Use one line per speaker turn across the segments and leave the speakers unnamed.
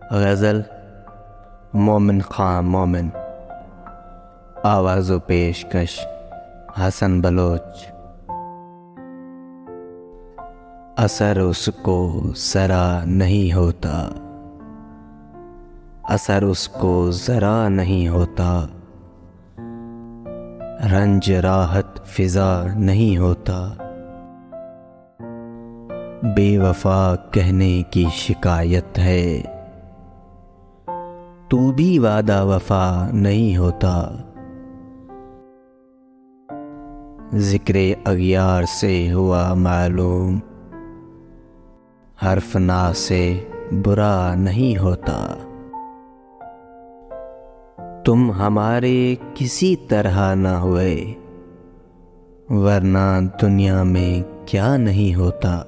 غزل مومن خان مومن، آواز و پیشکش حسن بلوچ۔ اثر اس کو ذرا نہیں ہوتا، اثر اس کو ذرا نہیں ہوتا، رنج راحت فضا نہیں ہوتا، بے وفا کہنے کی شکایت ہے، تو بھی وعدہ وفا نہیں ہوتا، ذکر اغیار سے ہوا معلوم، حرف نا سے برا نہیں ہوتا، تم ہمارے کسی طرح نہ ہوئے، ورنہ دنیا میں کیا نہیں ہوتا،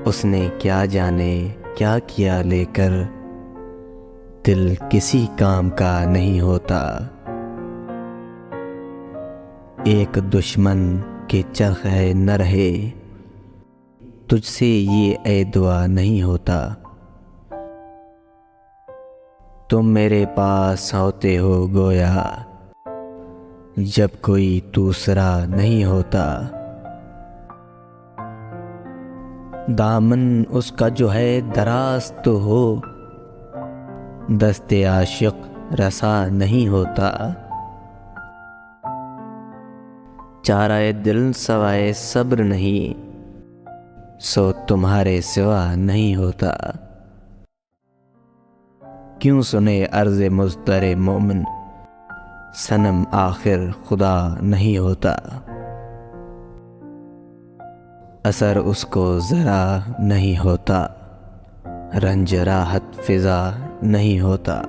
اس نے کیا جانے کیا کیا لے کر، دل کسی کام کا نہیں ہوتا، ایک دشمن کے چرخے نہ رہے، تجھ سے یہ اے دعا نہیں ہوتا، تم میرے پاس ہوتے ہو گویا جب کوئی دوسرا نہیں ہوتا، دامن اس کا جو ہے دراز تو ہو، دست عاشق رسا نہیں ہوتا، چارہ دل سوائے صبر نہیں، سو تمہارے سوا نہیں ہوتا، کیوں سنے عرض مضطر مومن، صنم آخر خدا نہیں ہوتا، اثر اس کو ذرا نہیں ہوتا، رنج راحت فضا نہیں ہوتا۔